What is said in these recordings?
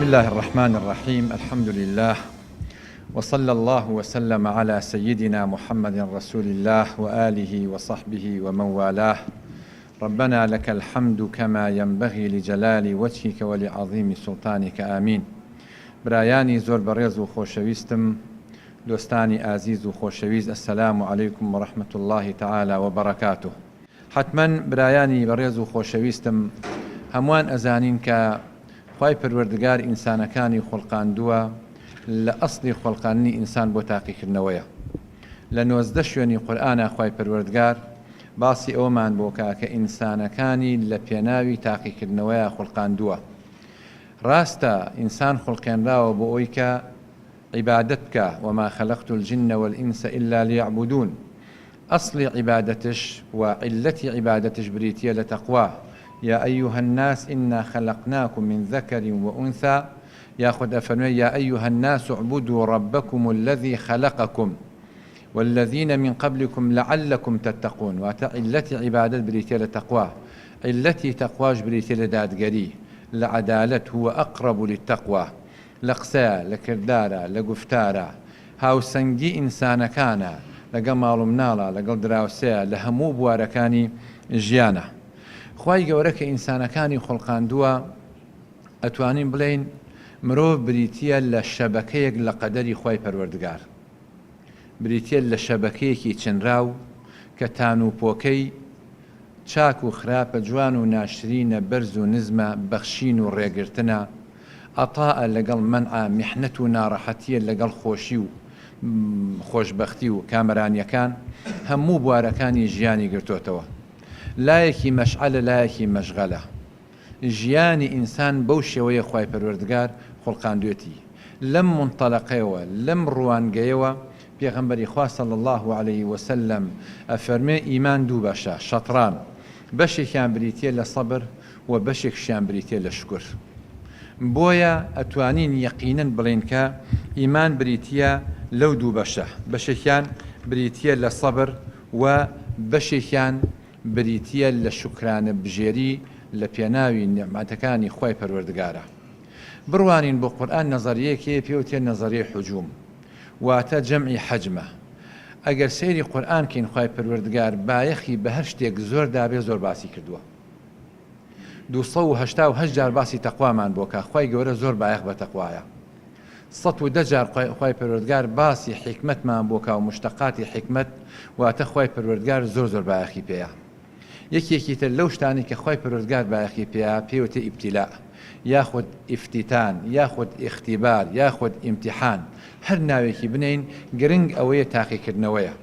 الله الرحمن الرحيم. الحمد لله وصلى الله وسلم على سيدنا محمد رسول الله وآله وصحبه ومن والاه. ربنا لك الحمد كما ينبغي لجلال وجهك ولعظيم سلطانك آمين. برایانی زۆر بەڕێز و خۆشەویستم، دۆستانی ئازیز و خۆشەویست، السلام عليكم ورحمة الله تعالى وبركاته. حتما برایانی بەڕێز و خۆشەویستم، هەمووان ئەزانین کە خوای پەروەردگار ئینسانەکانی خۆڵقاندووە لە ئەسڵی خۆڵقاندنی ئینسان بۆ تاقیکردنەوەیە. لە 19 شوێنی قورئانە خوای پەروەردگار باسی ئەومان بۆکە کە ئینسانەکانی لە پێناوی تاقیکردنەوەیە خۆڵقاندووە. ڕاستە ئینسان خۆڵقێنراوە بۆ ئەوەی کە عیبادەت بکە، وما خلقت الجن والإنس إلا ليعبدون. ئەسڵی عیبادەتش و عیلەتی عیبادەتش بریتیە لە تەقوا. يا أيها الناس إنا خلقناكم من ذكر وأنثى ياخذ أفرمي يا أيها الناس اعبدوا ربكم الذي خلقكم والذين من قبلكم لعلكم تتقون. وعلتي عبادة بريتي لتقوى، علتي تقواش بريتي لدادقري لعدالة هو أقرب للتقوى. لقسا لكردارا لقفتارا هاو سنجي إنسان كان لقى مالو منالا لقى دراوسيا لهمو بواركاني جيانا. خوای گەورە کە ئینسانەکانی خۆڵقاندووە ئەتوانین بڵێین مرۆڤ بریتیە لە شەبەکەیەک لە قەدەری خوای پەروەردگار، بریتیە لە شەبەکەیەکی چنراو کە تان و پۆکەی چاک و خراپە، جوان و ناشرینە، بەرز و نزمە، بەخشین و ڕێگرتنە، ئەتاءە لەگەڵ مەنعە، میحنەت و ناڕەحەتیە لەگەڵ خۆشی و خۆشبەختی و کامەرانیەکان، هەموو بوارەکانی ژیانی گرتوتەوە. لایەکی مەشعەلە، لایەکی مەشغەلە. ژیانی ئینسان بەو شێوەیە خوای پەروەردگار خۆڵقاندوێتی. لەم منطەلەقەیەوە، لەم ڕوانگەیەوە پێغەمبەری خوا صلی الله عليه وسلم ئەفەرمێ ئیمان دوو بەشە، شەطران، بەشێکیان بریتیە لە سەبر و بەشێکشیان بریتیە لە شکر. بۆیە ئەتوانین یەقینەن بڵێن کە ئیمان بریتیە لەو دوو بەشە، بەشێکیان بریتیە لە سەبر و بەشێکیان بریتیە لە شکرانە بژێری لە پێناوی نعمەتەکانی خوای پەروەردگارە. بڕوانین بۆ قورئان نەزەریەیەکی پێوتێ نەزەریەی حجوم، واتە جەمعی حەجمە. ئەگەر سەیری قورئان کەین، خوای پەروەردگار بایەخی بە هەر شتێک زۆر دابێ زۆر باسی کردووە. 288 جار باسی تەقوامان بۆکە، خوای گەورە زۆر بایەخ بە تەقوایە. 110 جار خوای پەروەردگار باسی حکمەتمان بۆکە و مشتەقاتی حکمەت، واتە خوای پەروەردگار زۆر زۆر بایەخی پێیە. یەکێکی تر لەو شتانی کە خوای پەروەردگار بایەخی پێیە پێوتێ ئیبتیلا، یاخود ئیفتیتان، یاخود ئیختیبار، یاخود ئیمتیحان. هەر ناوێکی بنین گرنگ ئەوەیە تاقیکردنەوەیە.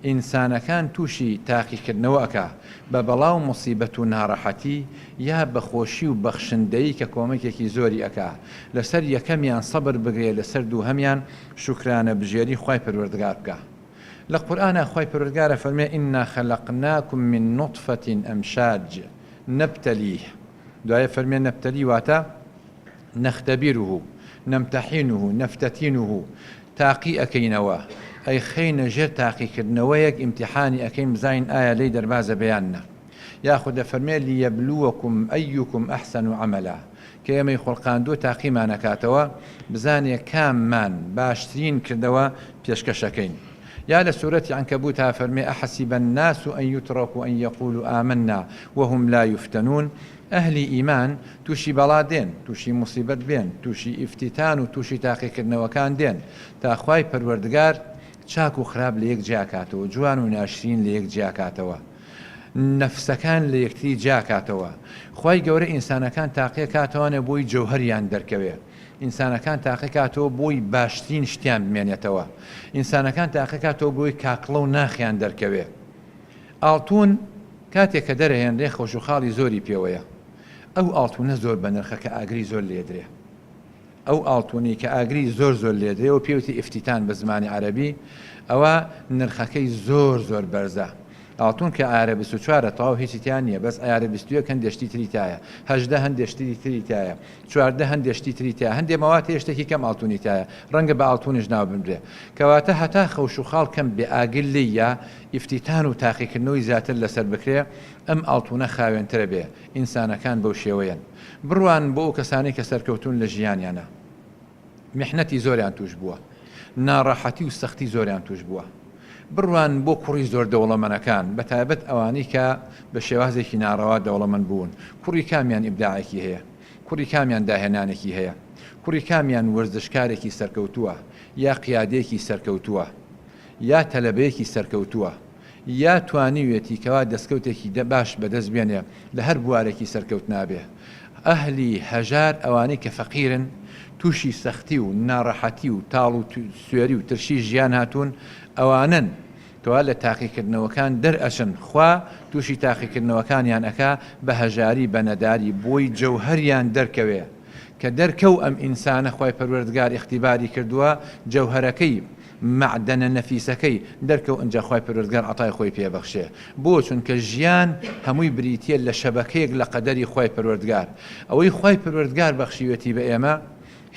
ئینسانەکان تووشی تاقیکردنەوە ئەکا بە بەڵاو موسیبەت و ناڕەحەتی یا بەخۆشی و بەخشندەیی کە کۆمەکێکی زۆری ئەکا. لەسەر یەکەمیان سەبر بگرێ، لەسەر دووهەمیان شکرانە بژێری خوای پەروەردگار بکە. لە قورئانە خوای پەروەردگارە فەرمێ ئینا خەلەقناکم من نوطفة ئەمشاج نەبتەلیه. دوایە فەرمێ نەبتەلی واتە نەختەبیره، نەمتەحینه، نەفتەتینه، تاقی ئەکەینەوە، ئەی خەینە ژێر تاقیکردنەوەیەک، ئیمتیحانی ئەکەین بزانین ئایا لێی دەربازە بەیانە. یاخود دەفەرمێ لیەبلووەکم ئەیوکم ئەحسەن عەمەلا، کە ئێمەی خۆڵقاندووە تاقیمانەکاتەوە بزانێ کاممان باشترین کردەوە پێشکەشەکەین. يا لسورة عنكبوت فرمي أحسب الناس أن يتركوا أن يقولوا آمنا وهم لا يفتنون. أهل إيمان توشي بلادين، توشي مصيبة بين، توشي افتتان وتوشي تاقيك النوكان دين. تاخواي پروردگار چاك و خراب ليك جاكاتو، جوان و ناشرين ليك جاكاتو، نفسكان ليكتي جاكاتو. خواي گەورە ئینسانەکان تاقیەکاتەوانە بۆی جەوهەریان دەرکەوێ. ئینسانەکان تاقیکاتەوە بۆی باشترین شتیان بمێنێتەوە. ئینسانەکان تاقیکاتەوە بۆی کاکڵە و ناخیان دەرکەوێ. ئاڵتون کاتێک کە دەرەهێنرێ خۆش و خاڵی زۆری پێوەیە. ئەو ئاڵتونە زۆر بە نرخە کە ئاگری زۆر لێدرێ. ئەو ئاڵتونی کە ئاگری زۆر زۆر لێدرێ و پێوتی ئیفتیتان بە زمانی عەرەبی، ئەوە نرخەکەی زۆر زۆر بەرزە. ئاڵتون کە ئایارە 24 تەواو هیچی تیان نییە، بەس ئایارە 21 هەندێشتی تری تایە، 18 هەندێشتی تری تایە، 14 هەندێشتی تری تایە، هەندێ مەوات هێشتێکی کەم ئاڵتونی تایە، ڕەنگە بە ئاڵتونیش ناو بنرێ. کەواتە هەتا خەوش و خاڵ کەم بێ ئاگل لی یا ئیفتیتان و تاقیکردنەوەی زیاتر لەسەر بکرێ، ئەم ئاڵتونە خاوێنترە بێ. ئینسانەکان بەو شێوەیەن. بڕوان بۆ ئەو کەسانی کە سەرکەوتون لە ژیانیانە، میحنەتی زۆریان توش بووە، ناڕەحەتی و سەختی زۆریان توش بووە. بڕوان بۆ کوڕی زۆر دەوڵەمەندەکان، بەتایبەت ئەوانەی کە بە شێوازێکی ناڕەوا دەوڵەمەند بوون. کوڕی کامیان ئیبداعێکی هەیە، کوڕی کامیان داهێنانێکی هەیە، کوڕی کامیان وەرزشکارێکی سەرکەوتووە، یا قیادەیەکی سەرکەوتووە، یا تەلەبەیەکی سەرکەوتووە، یا توانیوێتی کەوا دەستکەوتێکی باش بەدەست بێنێ لە هەر بوارێکی سەرکەوت نابێ. ئەهلی هەژار ئەوانەی کە فەقیرن، تووشی سەختی و ناڕەحەتی و تاڵ و سوێری و ترشی ژیان هاتوون، ئەوانن کەوا لە تاقیکردنەوەکان دەرئەچن، خوا تووشی تاقیکردنەوەکانیان ئەکا بە هەژاری بە نەداری بۆی جەوهەریان دەرکەوێ، کە دەرکەو ئەم ئینسانە خوای پەروەردگار اختیباری کردووە، جەوهەرەکەی معدەنە نەفیسەکەی دەرکەو ئەنجا خوای پەروەردگار عەتای خۆی پێبەخشێ. بۆ چونکە ژیان هەمووی بریتیە لە شەبەکەیەک لە قەدەری خوای پەروەردگار. ئەوەی خوای پەروەردگار بەخشیوەتی بە ئێمە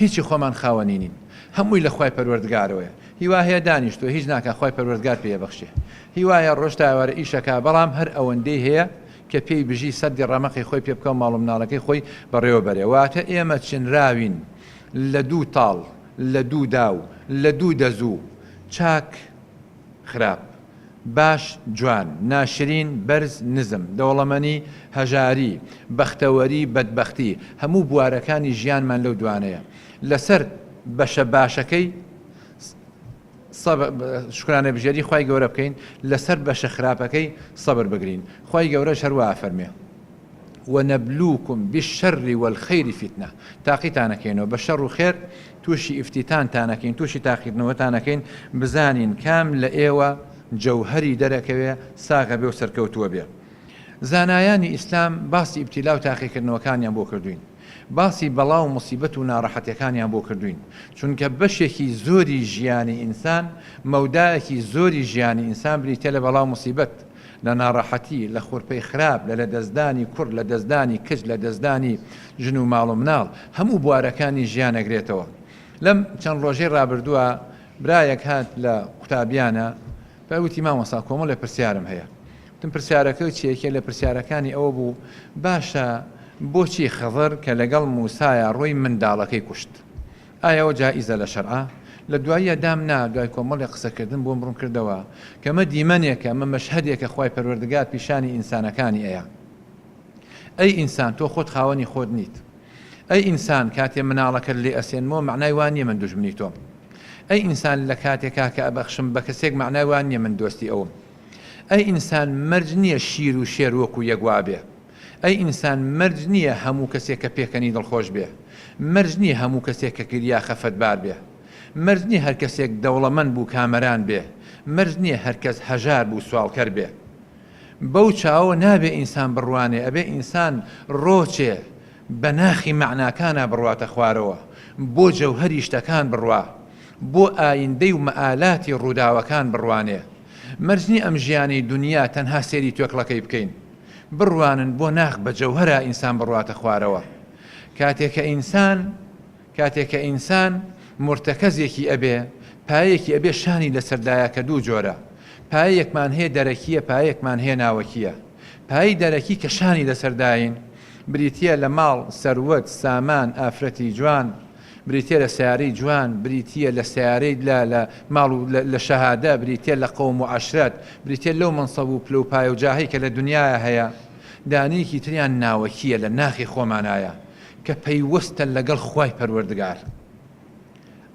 هیچی خۆمان خاوەنی نین، هەمووی لە خوای پەروەردگارەوەیە. هیوا هەیە دانیشتووە هیچ ناکە خوای پەروەردگار پێبەخشێ، هیوایە ڕۆژ تا ئێوارە ئیشەکە، بەڵام هەر ئەوەندەی هەیە کە پێی بژی سەدی ڕەمەقی خۆی پێ بکە و ماڵ و مناڵەکەی خۆی بەڕێوە بەرێ. واتە ئێمە چنراوین لە دوو تاڵ، لە دوو داو، لە دوو دەزوو، چاک خراپ، باش جوان، ناشرین بەرز نزم، دەوڵەمەنی هەژاری، بەختەوەری بەدبەختی، هەموو بوارەکانی ژیانمان لەو دوانەیە. لەسەر بەشە باشەکەی شکرانە بژێری خوای گەورە بکەین، لەسەر بەشە خراپەکەی سەبر بگرین. خوای گەورە هەروە فەرمێ وەنەبلوکم بالشەر والخەیری فتنە، تاقیتانەکەینەوە بە شەڕ و خێر، تووشی ئیفتیتانتانەکەین، تووشی تاقیکردنەوەتانەکەین، بزانین کام لە ئێوە جەوهەری دەرەکەوێ ساغە بێ و سەرکەوتووە بێ. زانایانی ئیسلام باسی ئیبتیلا و تاقیکردنەوەکانیان بۆ کردوین، باسی بەڵا و مصیبەت و ناڕەحەتیەکانیان بۆ کردوین، چونکە بەشێکی زۆری ژیانی ئینسان، مەودایەکی زۆری ژیانی ئینسان بریتە لە بەڵا و مصیبەت، لە ناڕەحەتی، لە خۆرپەی خراپ، لە دەستدانی کوڕ، لە دەستدانی کچ، لە دەستدانی ژن و ماڵ و مناڵ، هەموو بوارەکانی ژیان ئەگرێتەوە. لەم چەند ڕۆژەی ڕابردووە برایەک هات لە قوتابیانە، پێوتی مامۆستا کۆمەڵێ پرسیارم هەیە. وتم پرسیارەکە چیەکە؟ لە پرسیارەکانی ئەوە بوو باشە بۆچی خەضر کە لەگەڵ موسایە ڕۆی منداڵەکەی کوشت؟ ئایا ئەوە جائیزە لە شەرعە؟ لە دواییە دام نا، دوای کۆمەڵی قسەکردن بۆم بڕوون کردەوە کەمە دیمەنێکە، ئەمە مەشهەدێکە خوای پەروەردگار پیشانی ئینسانەکانی ئەیە. ئەی ئینسان تۆ خۆت خاوەنی خۆت نیت. ئەی ئینسان کاتێ مناڵەکەت لێ ئەسێنمەوە معنای وان نییە من دوژمنی تۆم. ئەی ئینسان لە کاتێکا کە ئەبەخشم بە کەسێک معنای وان نییە من دۆستی ئەوم. ئەی ئینسان مەرج نییە شیر و شێر وەکو یەکوا بێ. ئەی ئینسان مەرج نییە هەموو کەسێک کە پێکەنی دڵخۆش بێ. مەرج نییە هەموو کەسێک کە گریا خەفەتبار بێ. مەرج نییە هەر کەسێک دەوڵەمەند بوو کامەران بێ. مەرج نییە هەر کەس هەژار بوو سوالکەر بێ. بەو چاوە نابێ ئینسان بڕوانێ، ئەبێ ئینسان ڕۆچێ بە ناخی معناکانە بڕواتە خوارەوە، بۆ جەوهەری شتەکان بڕوا، بۆ ئایندەی و مەئالاتی ڕووداوەکان بڕوانێ. مەرجنی ئەم ژیانی دنیا تەنها سێری توێکڵەکەی بکەین، بڕوانن بۆ ناخ بە جەوهەرە ئینسان بڕواتە خوارەوە. کاتێکە ئینسان مرتەکەزێکی ئەبێ، پایەکی ئەبێ شانی لەسەردایە کە دوو جۆرە، پایەکمان هەیە دەرەکیە، پایەکمان هەیە ناوەکیە. پایی دەرەکی کە شانی لەسەرداین بریتیە لە ماڵ، سەروەت، سامان، ئافرەتی جوان، بریتە لە سیارەی جوان، بریتە لە سیارەی لە ماڵ و لە شەهادە، بریتە لە قەوم و عەشرەت، بریتە لەو مەنسەب و پلە و پایە و جاهەی کە لە دنیاە هەیە. دانەیەکی تریان ناوەکیە لە ناخی خۆمانایە کە پەیوەستە لەگەڵ خوای پەروەردگار.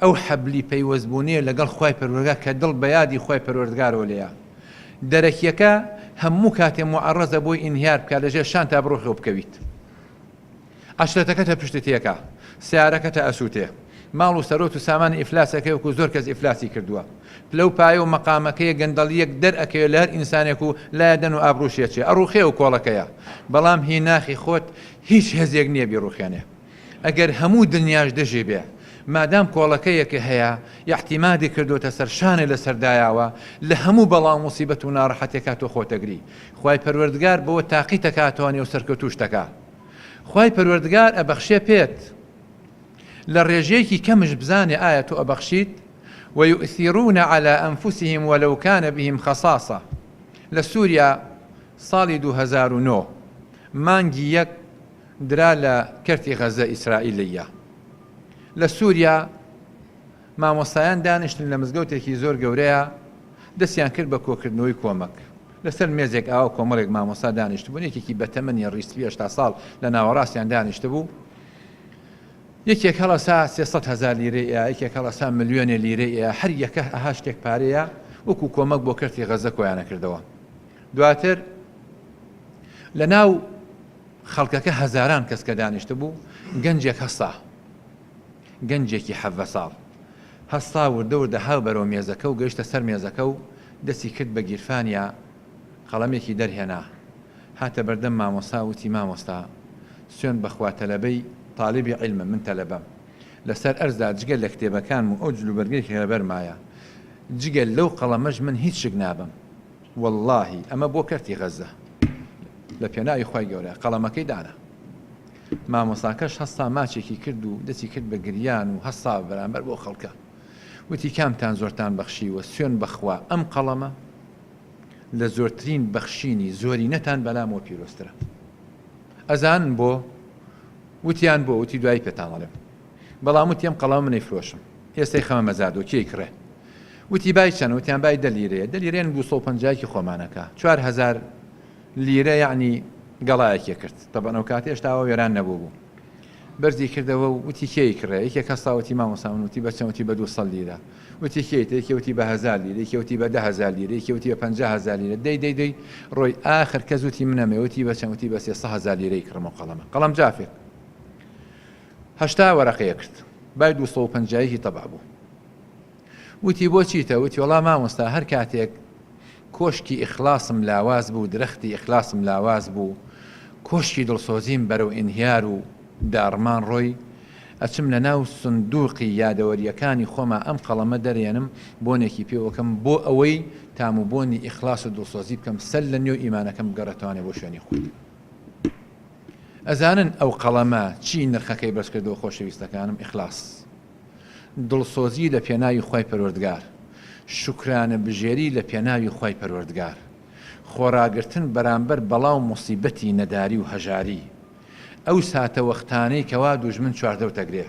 ئەو حەبلی پەیوەستبوونیە لەگەڵ خوای پەروەردگار کە دڵ بە یادی خوای پەروەردگارەوە لێیە. دەرەکیەکە هەموو کاتێ معەڕەزە بۆی ئینهیار بکات لەژێر شان تا بڕۆخەوە بکەویت. عەشرەتەکەتە پشتتیەکە، سیارەکەتە ئەسووتێ، ماڵ و سەرۆت و سامان ئیفلاسەکەی وەکو زۆر کەس ئیفلاسی کردووە. پلە و پایە و مەقامەکەیە گەندەڵیەک دەرئەکەوێ لە هەر ئینسانێک و لایەدەن و ئابڕوشێچێ ئەڕوخێ و کۆڵەکەیە، بەڵام هی ناخی خۆت هیچ هێزێک نییە بیڕوخێنێ. ئەگەر هەموو دنیاش دژی بێ، مادام کۆڵەکەیەکە هەیە احتیمادی کردوتە سەر شانێ لە سەردایاوە لە هەموو بەڵام مصیبەت و ناڕەحەتێکا تۆ خۆتەگری خوای پەروەردگار بۆ تاقی تەکاتوانێ و سەرکەوتوش دەکا خوای پەروەردگار ئەبەخشێ پێت لە ڕێژەیەکی کەمش بزانێ ئایا تۆ ئەبەخشیت ويؤثرون على أنفسهم ولو كان بهم خصاصة لسوريا صالي 2009 مانگی یەک درا لە کەرتی غەزە ئیسرائیلیە لە سووریا مامۆستایان دانیشتن لە مزگەوتێکی زۆر گەورەیە دەستیان کرد بە کۆکردنەوەی کۆمەک لەسەر مێزێک ئاوە کۆمەڵێک مامۆستا دانیشت بوون یەکێکی بەتەمەنی ڕیسپی 80 ساڵ لە ناوەڕاستیان دانیشت بوو یەکێک هەڵەسا 300,000 لیرەیە یەکێک هەڵەسا ملیۆنێ لیرەیە هەر یەکە ئەها شتێک پارەیە وەکو کۆمەک بۆ کەرتی غەزە کۆیانە کردەوە دواتر لە ناو خەڵکەکە هەزاران کەس کە دانیشت بوو گەنجێک هەستا گەنجێکی 7 ساڵ هەستا وردە هاو بەرەو مێزەکە و گەیشتە سەر مێزەکە و دەستی کرد بە گیرفانیا قەڵەمێکی دەرهێنا هاتە بەردەم مامۆستا وتی مامۆستا سوێن بەخوا تەلەبەی طالبی علمە من تەلەبەم لەسەر ئەرزدا جگەل لە کتێبەکانم و ئەو جلوبەرگێکی لەبەرمایە جگەل لەو قەڵەمەش من هیچ شک نابم واللهی ئەمە بۆ کەرتی غەزە لە پێناوی خوای گەورە قەڵەمەکەی دانا مامۆستاکەش هەستا ماچێکی کرد و دەستی کرد بە گریان و هەستا بەرامبەر بۆ خەڵکە وتی کامتان زۆرتان بەخشیوە سوێن بەخوا ئەم قەڵەمە لە زۆرترین بەخشینی زۆری نەتان بەلامەوە پیرۆسترە ئەزانن بۆ وتیان بۆ وتی دوای پێتان ئەڵێم بەڵام وتی ئەم قەڵەمە منەی فرۆشم ئێستای خەمە مەزادۆ کێی کڕێ وتی بای چەند وتیان بای 10 لیرەیە 10 لیرەیە 250 خۆمانەکە 4,000 لیرە یعنی گەڵایەکی کرد تەبەن ئەو کاتێ هێشتاوە وێران نەبوو بوو بەرزی کردەوە و وتی کێی کڕێ یەکێک هەستاوەتی مامۆسامن وتی بە چەند وتی بە 200 لیرە وتی کێیت یەکێوتی بە 1000 لیرە یەکێوتی بە 10,000 لیرە یەکێوتی بە 50,000 لیرە دەی ڕۆی ئاخر کەس وتی منەمێ وتی بە چەند وتی بە 300,000 لیرەی کڕمە قەڵەم جافێک هەشتا وەرەقەیە کرد بای 250 تەبع بوو وتی بۆ چیتە وتی وەڵام مامۆستا هەر کاتێک کۆشکی ئیخلاسم لاواز بوو درەختی ئیخلاسم لاواز بوو کۆشکی دڵسۆزیم بەرەو ئینهیار و داڕمان ڕۆی ئەچم لە ناو سندوقی یادەوەریەکانی خۆما ئەم قەڵەمە دەرێنم بۆنێکی پێوەکەم بۆ ئەوەی تاموبۆنی ئیخلاس و دڵسۆزی بکەم سەر لە نێو ئیمانەکەم بگەڕێتوانێ بۆ شوێنی خۆی ئەزانن ئەو قەڵەمە چی نرخەکەی بەرز کردەوە خۆشەویستەکانم ئیخلاس دڵسۆزی لە پێناوی خوای پەروەردگار شکرانە بژێری لە پێناوی خوای پەروەردگار خۆراگرتن بەرامبەر بەڵاو موسیبەتی نەداری و هەژاری ئەو ساتە وەختانەی کەوا دوژمن چواردەوتەگرێ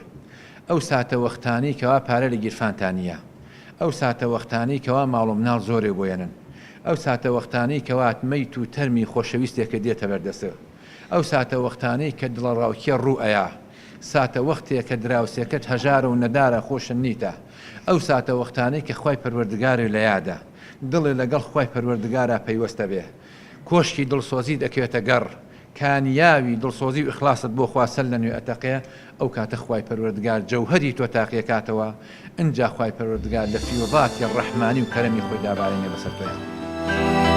ئەو ساتە وەختانەی کەوا پارە لە گیرفانتانیە ئەو ساتە وەختانەی کەوا ماڵ و مناڵ زۆرێ بۆیەنن ئەو ساتە وەختانەی کەوا مەیت و تەرمی خۆشەویستێکە دێتە بەردەستە ئەو ساتە وەختانەی کە دڵە ڕاوکیە ڕوو ئەیە ساتە وەختێک کە دراوسێکەت هەژارە و نەدارە خۆشن نیتە ئەو ساتە وەختانەی کە خوای پەروەردگاری لە یادە دڵێ لەگەڵ خوای پەروەردگارە پەیوەستە بێ کۆشکی دڵسۆزی دەکەوێتە گەڕ کانیاوی دڵسۆزی و ئیخلاست بۆ خواسە لە نوێ ئەتەقێ ئەو کاتە خوای پەروەردگار جەوهەری تۆ تاقیەکاتەوە ئینجا خوای پەروەردگار لە فیوضاتی ڕەحمانی و کەرەمی خۆی دابارێنێ بەسەر تۆیان